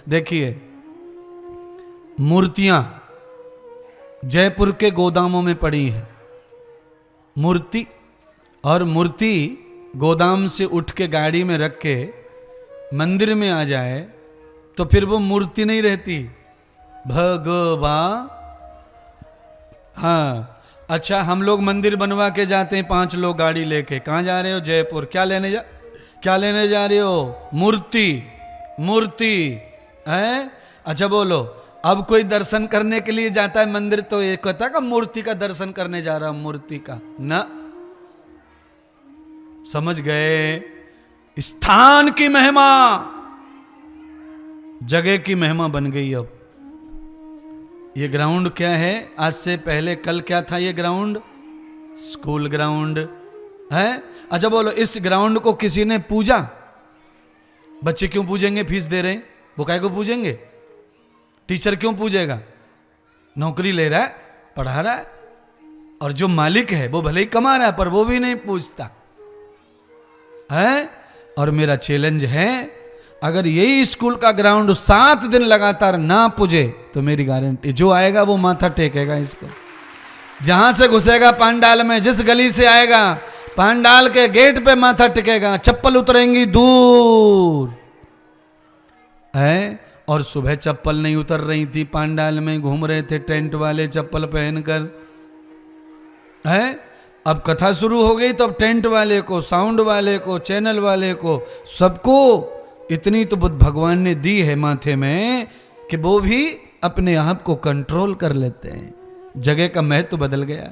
देखिए, मूर्तियां जयपुर के गोदामों में पड़ी हैं। मूर्ति और मूर्ति गोदाम से उठ के गाड़ी में रख के मंदिर में आ जाए तो फिर वो मूर्ति नहीं रहती, भगवान। हाँ, अच्छा, हम लोग मंदिर बनवा के जाते हैं 5 लोग गाड़ी लेके। कहाँ जा रहे हो? जयपुर। क्या लेने जा रहे हो? मूर्ति है। अच्छा बोलो, अब कोई दर्शन करने के लिए जाता है मंदिर तो ये कहता का मूर्ति का दर्शन करने जा रहा हूं, मूर्ति का ना। समझ गए? स्थान की महिमा जगह की महिमा बन गई। अब ये ग्राउंड क्या है? आज से पहले कल क्या था? ये ग्राउंड स्कूल ग्राउंड है। अच्छा बोलो, इस ग्राउंड को किसी ने पूजा? बच्चे क्यों पूजेंगे? फीस दे रहे हैं, वो काहे को पूजेंगे? टीचर क्यों पूजेगा? नौकरी ले रहा है, पढ़ा रहा है, और जो मालिक है वो भले ही कमा रहा है पर वो भी नहीं पूछता है। और मेरा चैलेंज है, अगर यही स्कूल का ग्राउंड 7 दिन लगातार ना पूजे तो मेरी गारंटी, जो आएगा वो माथा टेकेगा इसको। जहां से घुसेगा पांडाल में, जिस गली से आएगा पांडाल के गेट पे माथा टिकेगा, चप्पल उतरेंगी दूर है। और सुबह चप्पल नहीं उतर रही थी, पांडाल में घूम रहे थे टेंट वाले चप्पल पहनकर है। अब कथा शुरू हो गई तो अब टेंट वाले को, साउंड वाले को, चैनल वाले को, सबको इतनी तो बुद्ध भगवान ने दी है माथे में कि वो भी अपने आप को कंट्रोल कर लेते हैं। जगह का महत्व बदल गया।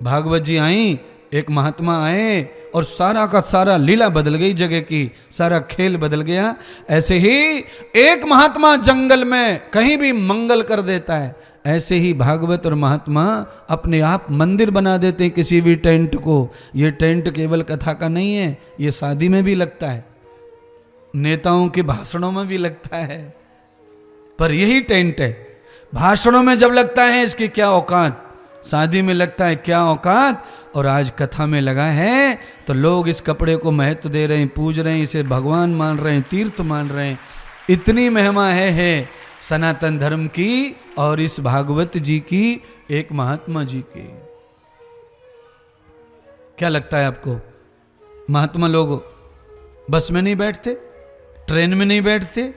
भागवत जी आई, एक महात्मा आए और सारा का सारा लीला बदल गई, जगह की सारा खेल बदल गया। ऐसे ही एक महात्मा जंगल में कहीं भी मंगल कर देता है, ऐसे ही भागवत और महात्मा अपने आप मंदिर बना देते हैं किसी भी टेंट को। ये टेंट केवल कथा का नहीं है, ये शादी में भी लगता है, नेताओं के भाषणों में भी लगता है, पर यही टेंट है। भाषणों में जब लगता है इसकी क्या औकात, शादी में लगता है क्या औकात, और आज कथा में लगा है तो लोग इस कपड़े को महत्व दे रहे हैं, पूज रहे हैं, इसे भगवान मान रहे हैं, तीर्थ मान रहे हैं। इतनी महिमा है सनातन धर्म की और इस भागवत जी की, एक महात्मा जी की। क्या लगता है आपको? महात्मा लोग बस में नहीं बैठते, ट्रेन में नहीं बैठते?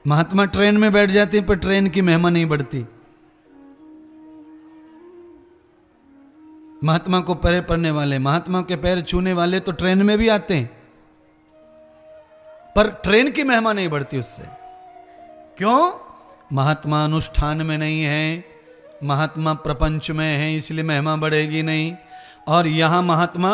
महात्मा ट्रेन में बैठ जाते हैं पर ट्रेन की महिमा नहीं बढ़ती। महात्मा को पैर पड़ने वाले, महात्मा के पैर छूने वाले तो ट्रेन में भी आते हैं, पर ट्रेन की महिमा नहीं बढ़ती उससे। क्यों? महात्मा अनुष्ठान में नहीं है, महात्मा प्रपंच में है, इसलिए महिमा बढ़ेगी नहीं। और यहां महात्मा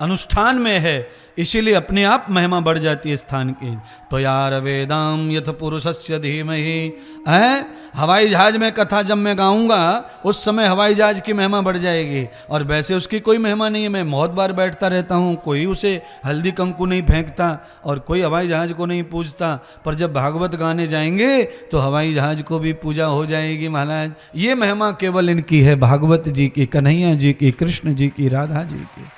अनुष्ठान में है, इसीलिए अपने आप महिमा बढ़ जाती है स्थान की। तो यार वेदाम यथ पुरुषस्य धीमहि है। हवाई जहाज में कथा जब मैं गाऊंगा उस समय हवाई जहाज की महिमा बढ़ जाएगी, और वैसे उसकी कोई महिमा नहीं है। मैं बहुत बार बैठता रहता हूँ, कोई उसे हल्दी कंकु नहीं फेंकता और कोई हवाई जहाज को नहीं पूजता, पर जब भागवत गाने जाएंगे तो हवाई जहाज को भी पूजा हो जाएगी महाराज। ये महिमा केवल इनकी है, भागवत जी की, कन्हैया जी की, कृष्ण जी की, राधा जी की।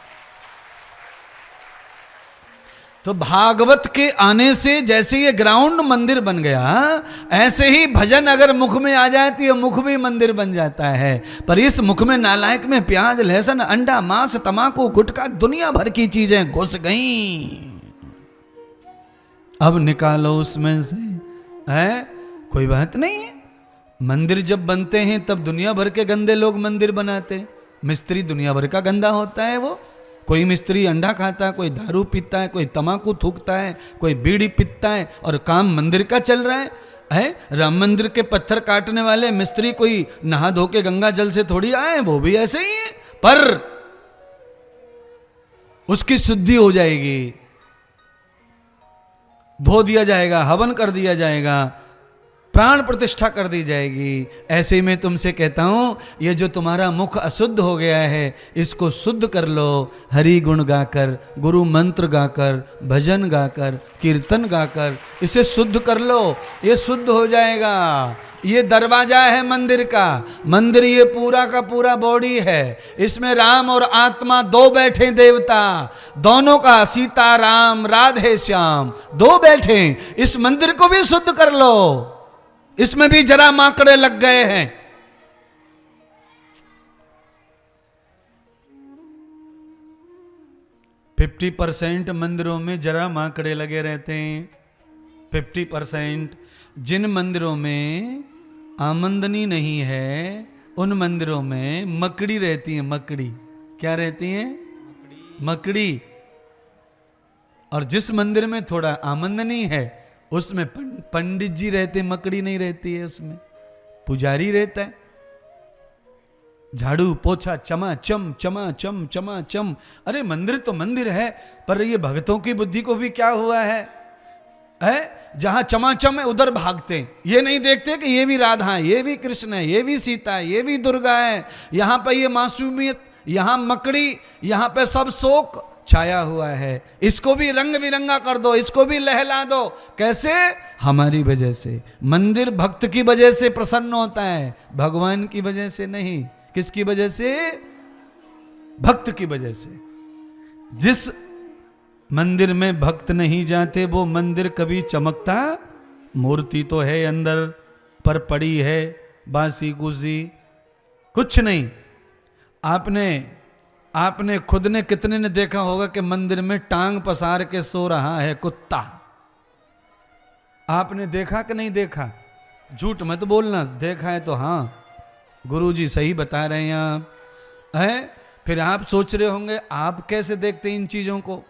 तो भागवत के आने से जैसे ये ग्राउंड मंदिर बन गया, ऐसे ही भजन अगर मुख में आ जाए तो ये मुख भी मंदिर बन जाता है। पर इस मुख में नालायक में प्याज, लहसुन, अंडा, मांस, तमाकू, गुटखा, दुनिया भर की चीजें घुस गईं। अब निकालो उसमें से, है कोई बात नहीं है। मंदिर जब बनते हैं तब दुनिया भर के गंदे लोग मंदिर बनाते। मिस्त्री दुनिया भर का गंदा होता है। वो कोई मिस्त्री अंडा खाता है, कोई दारू पीता है, कोई तमाकू थूकता है, कोई बीड़ी पीता है, और काम मंदिर का चल रहा है। राम मंदिर के पत्थर काटने वाले मिस्त्री कोई नहा धो के गंगा जल से थोड़ी आए, वो भी ऐसे ही है, पर उसकी शुद्धि हो जाएगी, धो दिया जाएगा, हवन कर दिया जाएगा, प्राण प्रतिष्ठा कर दी जाएगी। ऐसे ही मैं तुमसे कहता हूं, ये जो तुम्हारा मुख अशुद्ध हो गया है इसको शुद्ध कर लो। हरि गुण गाकर, गुरु मंत्र गाकर, भजन गाकर, कीर्तन गाकर इसे शुद्ध कर लो, ये शुद्ध हो जाएगा। ये दरवाजा है मंदिर का। मंदिर ये पूरा का पूरा बॉडी है। इसमें राम और आत्मा दो बैठे देवता, दोनों का सीता राम राधे श्याम दो बैठे। इस मंदिर को भी शुद्ध कर लो। इसमें भी जरा माकड़े लग गए हैं। फिफ्टी 50% मंदिरों में जरा माकड़े लगे रहते हैं। 50% जिन मंदिरों में आमदनी नहीं है उन मंदिरों में मकड़ी रहती है। मकड़ी क्या रहती है? मकड़ी। और जिस मंदिर में थोड़ा आमदनी है उसमें पंडित जी रहते, मकड़ी नहीं रहती है। उसमें पुजारी रहता है। झाड़ू पोछा चमा चम चमा चम चमा चम। अरे मंदिर तो मंदिर है, पर ये भक्तों की बुद्धि को भी क्या हुआ है? जहां चमाचम है उधर भागते। ये नहीं देखते कि ये भी राधा है, ये भी कृष्ण है, ये भी सीता है, ये भी दुर्गा है। यहां पर ये मासूमियत, यहां मकड़ी, यहां पे सब शोक छाया हुआ है। इसको भी रंग बिरंगा कर दो, इसको भी लहला दो। कैसे? हमारी वजह से। मंदिर भक्त की वजह से प्रसन्न होता है, भगवान की वजह से नहीं। किसकी वजह से? भक्त की वजह से। जिस मंदिर में भक्त नहीं जाते वो मंदिर कभी चमकता। मूर्ति तो है अंदर पर पड़ी है बासी गुजी, कुछ नहीं। आपने खुद ने कितने ने देखा होगा कि मंदिर में टांग पसार के सो रहा है कुत्ता? आपने देखा कि नहीं देखा? झूठ मत बोलना, देखा है तो हाँ, गुरुजी सही बता रहे हैं आप। है फिर आप सोच रहे होंगे आप कैसे देखते इन चीजों को?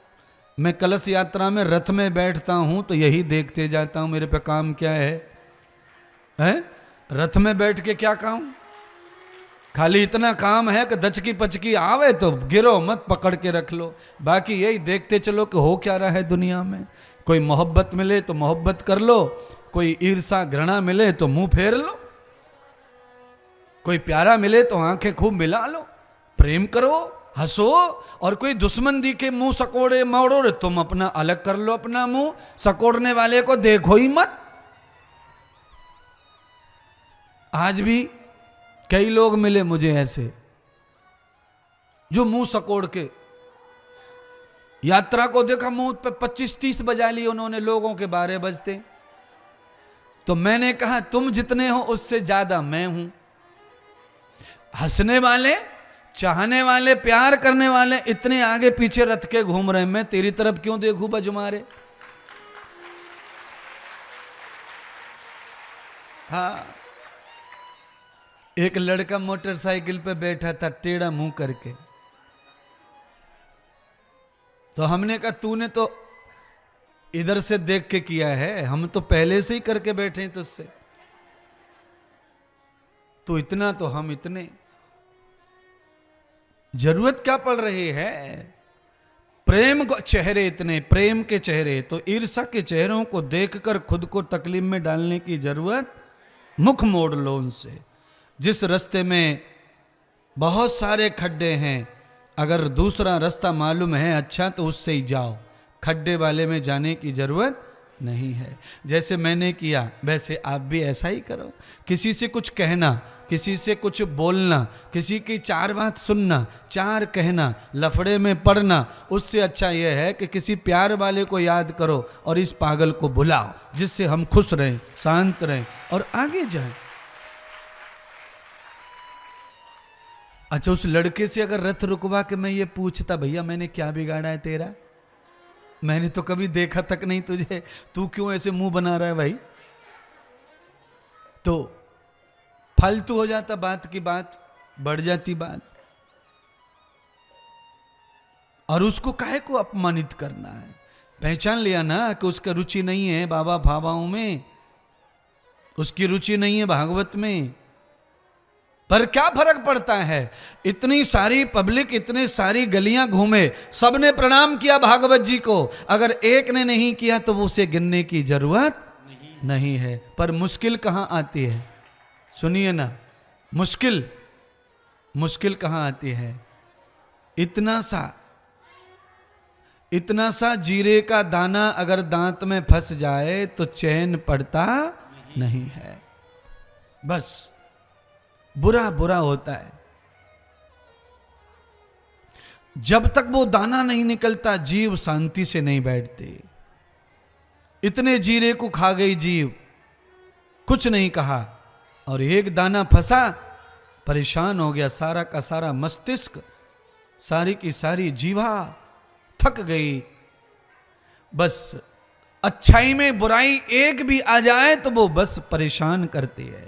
मैं कलश यात्रा में रथ में बैठता हूं तो यही देखते जाता हूं। मेरे पे काम क्या है? रथ में बैठ के क्या काम? खाली इतना काम है कि दचकी पचकी आवे तो गिरो मत, पकड़ के रख लो। बाकी यही देखते चलो कि हो क्या रहा है दुनिया में। कोई मोहब्बत मिले तो मोहब्बत कर लो, कोई ईर्षा घृणा मिले तो मुंह फेर लो, कोई प्यारा मिले तो आंखें खूब मिला लो, प्रेम करो, हंसो। और कोई दुश्मन दिखे मुंह सकोड़े मोड़ो, तुम अपना अलग कर लो अपना मुंह, सकोड़ने वाले को देखो ही मत। आज भी कई लोग मिले मुझे ऐसे जो मुंह सकोड़ के, यात्रा को देखा मुंह पे 25-30 बजा लिए उन्होंने, लोगों के 12 बजते। तो मैंने कहा तुम जितने हो उससे ज्यादा मैं हूं। हंसने वाले, चाहने वाले, प्यार करने वाले इतने आगे पीछे रथ के घूम रहे, मैं तेरी तरफ क्यों देखूं बजमारे? हाँ, एक लड़का मोटरसाइकिल पे बैठा था टेढ़ा मुंह करके, तो हमने कहा तूने तो इधर से देख के किया है, हम तो पहले से ही करके बैठे हैं तुझसे। तो इतना तो हम इतने, जरूरत क्या पड़ रही है? प्रेम को चेहरे इतने, प्रेम के चेहरे, तो ईर्षा के चेहरों को देखकर खुद को तकलीफ में डालने की जरूरत, मुख मोड़ लो उनसे। जिस रास्ते में बहुत सारे खड्डे हैं, अगर दूसरा रास्ता मालूम है अच्छा तो उससे ही जाओ, खड्डे वाले में जाने की जरूरत नहीं है। जैसे मैंने किया वैसे आप भी ऐसा ही करो। किसी से कुछ कहना, किसी से कुछ बोलना, किसी की 4 बात सुनना, 4 कहना, लफड़े में पड़ना, उससे अच्छा यह है कि किसी प्यार वाले को याद करो और इस पागल को बुलाओ, जिससे हम खुश रहें, शांत रहें और आगे जाएं। अच्छा, उस लड़के से अगर रथ रुकवा के मैं ये पूछता, भैया मैंने क्या बिगाड़ा है तेरा? मैंने तो कभी देखा तक नहीं तुझे, तू क्यों ऐसे मुंह बना रहा है भाई? तो फालतू हो जाता, बात की बात बढ़ जाती बात। और उसको काहे को अपमानित करना है? पहचान लिया ना कि उसका रुचि नहीं है बाबा भावाओं में, उसकी रुचि नहीं है भागवत में। पर क्या फर्क पड़ता है? इतनी सारी पब्लिक, इतनी सारी गलियां घूमे, सबने प्रणाम किया भागवत जी को, अगर एक ने नहीं किया तो वो उसे गिनने की जरूरत नहीं है। पर मुश्किल कहां आती है? सुनिए ना, मुश्किल कहां आती है? इतना सा जीरे का दाना अगर दांत में फंस जाए तो चैन पड़ता नहीं है। बस बुरा बुरा होता है। जब तक वो दाना नहीं निकलता जीव शांति से नहीं बैठते। इतने जीरे को खा गई जीव, कुछ नहीं कहा, और एक दाना फंसा, परेशान हो गया। सारा का सारा मस्तिष्क, सारी की सारी जीवा थक गई। बस अच्छाई में बुराई एक भी आ जाए तो वो बस परेशान करती है।